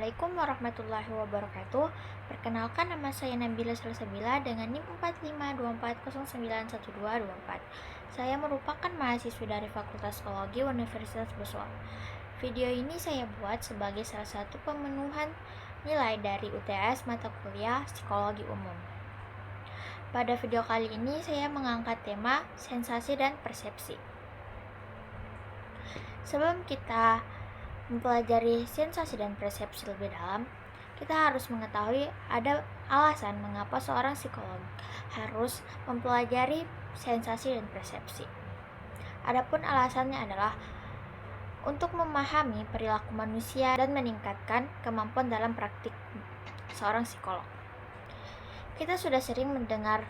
Assalamualaikum warahmatullahi wabarakatuh. Perkenalkan, nama saya Nabila Salsabila dengan NIM 4524091224. Saya merupakan mahasiswi dari Fakultas Psikologi Universitas Besua. Video ini saya buat sebagai salah satu pemenuhan nilai dari UTS mata kuliah Psikologi Umum. Pada video kali ini saya mengangkat tema sensasi dan persepsi. Sebelum kita mempelajari sensasi dan persepsi lebih dalam, kita harus mengetahui ada alasan mengapa seorang psikolog harus mempelajari sensasi dan persepsi. Adapun alasannya adalah untuk memahami perilaku manusia dan meningkatkan kemampuan dalam praktik seorang psikolog. Kita sudah sering mendengar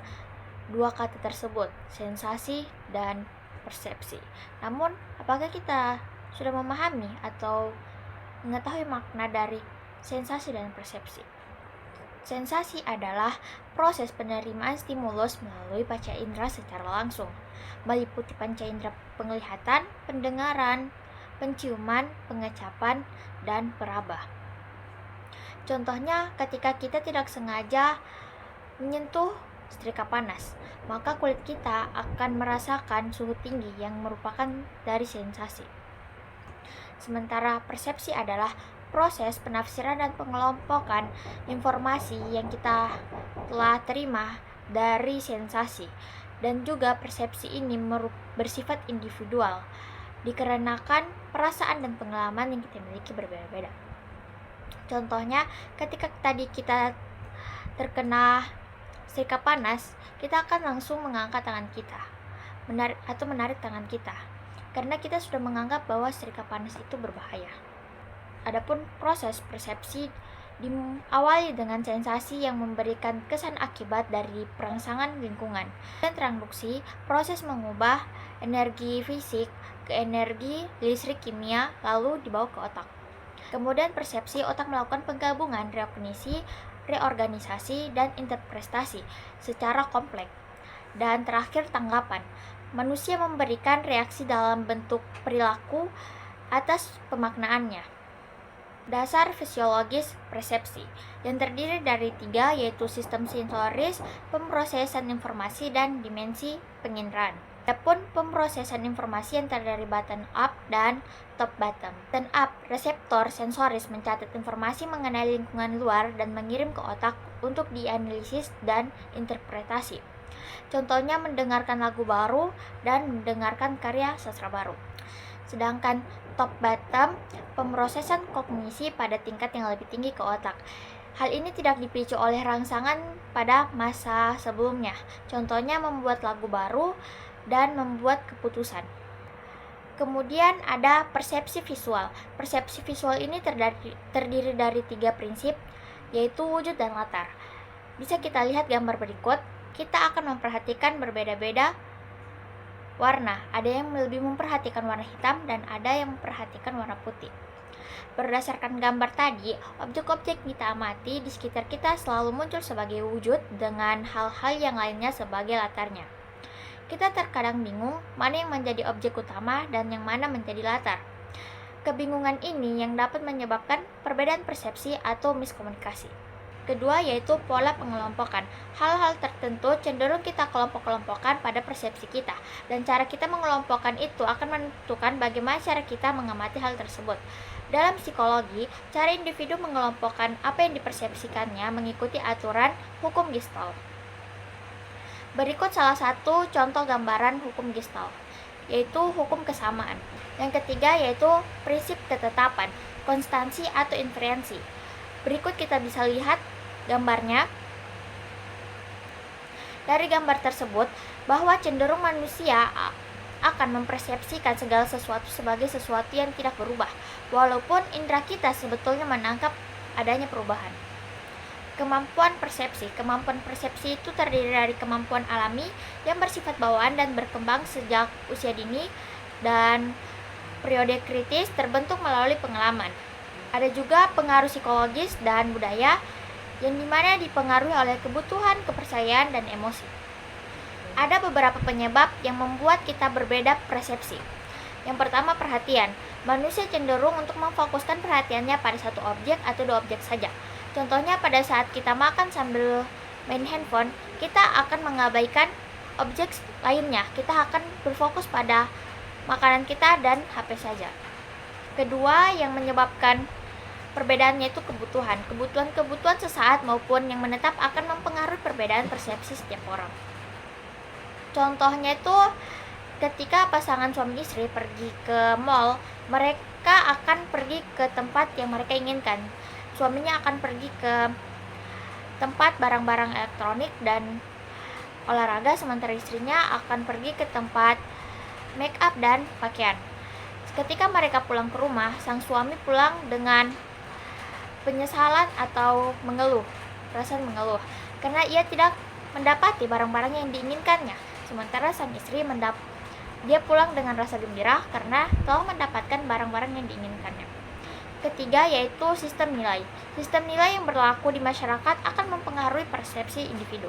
dua kata tersebut, sensasi dan persepsi. Namun, apakah kita sudah memahami atau mengetahui makna dari sensasi dan persepsi? Sensasi adalah proses penerimaan stimulus melalui panca indera secara langsung, meliputi panca indera penglihatan, pendengaran, penciuman, pengecapan, dan peraba. Contohnya, ketika kita tidak sengaja menyentuh setrika panas, maka kulit kita akan merasakan suhu tinggi yang merupakan dari sensasi. Sementara persepsi adalah proses penafsiran dan pengelompokan informasi yang kita telah terima dari sensasi, dan juga persepsi ini bersifat individual dikarenakan perasaan dan pengalaman yang kita miliki berbeda-beda. Contohnya, ketika tadi kita terkena setrika panas, kita akan langsung mengangkat tangan kita, menarik tangan kita, karena kita sudah menganggap bahwa setrika panas itu berbahaya. Adapun proses persepsi diawali dengan sensasi yang memberikan kesan akibat dari perangsangan lingkungan. Dan transaksi, proses mengubah energi fisik ke energi listrik kimia lalu dibawa ke otak. Kemudian persepsi, otak melakukan penggabungan, reorganisasi, dan interpretasi secara kompleks. Dan terakhir, tanggapan. Manusia memberikan reaksi dalam bentuk perilaku atas pemaknaannya. Dasar fisiologis persepsi yang terdiri dari 3, yaitu sistem sensoris, pemrosesan informasi, dan dimensi penginderaan. Adapun pemrosesan informasi yang terdiri dari bottom up dan top bottom. Bottom up, reseptor sensoris mencatat informasi mengenai lingkungan luar dan mengirim ke otak untuk dianalisis dan interpretasi. Contohnya mendengarkan lagu baru dan mendengarkan karya sastra baru. Sedangkan top bottom, pemrosesan kognisi pada tingkat yang lebih tinggi ke otak. Hal ini tidak dipicu oleh rangsangan pada masa sebelumnya. Contohnya membuat lagu baru dan membuat keputusan. Kemudian ada persepsi visual. Persepsi visual ini terdiri dari 3 prinsip, yaitu wujud dan latar. Bisa kita lihat gambar berikut. Kita akan memperhatikan berbeda-beda warna. Ada yang lebih memperhatikan warna hitam dan ada yang memperhatikan warna putih. Berdasarkan gambar tadi, objek-objek kita amati di sekitar kita selalu muncul sebagai wujud dengan hal-hal yang lainnya sebagai latarnya. Kita terkadang bingung mana yang menjadi objek utama dan yang mana menjadi latar. Kebingungan ini yang dapat menyebabkan perbedaan persepsi atau miskomunikasi. Kedua, yaitu pola pengelompokan. Hal-hal tertentu cenderung kita kelompok-kelompokkan pada persepsi kita, dan cara kita mengelompokkan itu akan menentukan bagaimana cara kita mengamati hal tersebut. Dalam psikologi, cara individu mengelompokkan apa yang dipersepsikannya mengikuti aturan hukum Gestalt. Berikut salah satu contoh gambaran hukum Gestalt, yaitu hukum kesamaan. Yang ketiga yaitu prinsip ketetapan, konstansi atau inferensi. Berikut kita bisa lihat gambarnya. Dari gambar tersebut, bahwa cenderung manusia akan mempersepsikan segala sesuatu sebagai sesuatu yang tidak berubah, walaupun indera kita sebetulnya menangkap adanya perubahan. Kemampuan persepsi itu terdiri dari kemampuan alami yang bersifat bawaan dan berkembang sejak usia dini, dan periode kritis terbentuk melalui pengalaman. Ada juga pengaruh psikologis dan budaya yang dimana dipengaruhi oleh kebutuhan, kepercayaan, dan emosi. Ada beberapa penyebab yang membuat kita berbeda persepsi. Yang pertama, perhatian. manusia cenderung untuk memfokuskan perhatiannya pada satu objek atau dua objek saja. Contohnya pada saat kita makan sambil main handphone, kita akan mengabaikan objek lainnya. Kita akan berfokus pada makanan kita dan HP saja. Kedua, yang menyebabkan perbedaannya itu kebutuhan. Kebutuhan sesaat maupun yang menetap akan mempengaruhi perbedaan persepsi setiap orang. Contohnya itu ketika pasangan suami istri pergi ke mall, mereka akan pergi ke tempat yang mereka inginkan. Suaminya akan pergi ke tempat barang-barang elektronik dan olahraga, sementara istrinya akan pergi ke tempat make up dan pakaian. Ketika mereka pulang ke rumah, sang suami pulang dengan penyesalan atau perasaan mengeluh karena ia tidak mendapati barang-barang yang diinginkannya. Sementara sang istri dia pulang dengan rasa gembira karena telah mendapatkan barang-barang yang diinginkannya. Ketiga, yaitu sistem nilai. Sistem nilai yang berlaku di masyarakat akan mempengaruhi persepsi individu.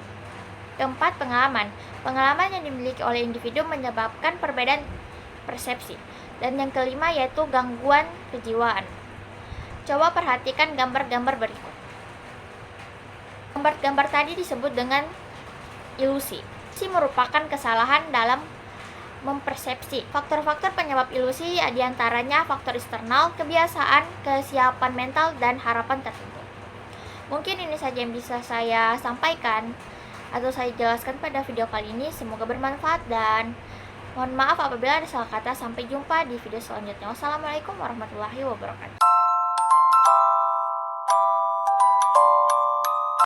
Keempat, pengalaman. Pengalaman yang dimiliki oleh individu menyebabkan perbedaan persepsi. Dan yang kelima, yaitu gangguan kejiwaan. Coba perhatikan gambar-gambar berikut. Gambar-gambar tadi disebut dengan ilusi. Ilusi merupakan kesalahan dalam mempersepsi. Faktor-faktor penyebab ilusi diantaranya faktor eksternal, kebiasaan, kesiapan mental, dan harapan tertentu. Mungkin ini saja yang bisa saya sampaikan atau saya jelaskan pada video kali ini. Semoga bermanfaat dan mohon maaf apabila ada salah kata. Sampai jumpa di video selanjutnya. Wassalamualaikum warahmatullahi wabarakatuh.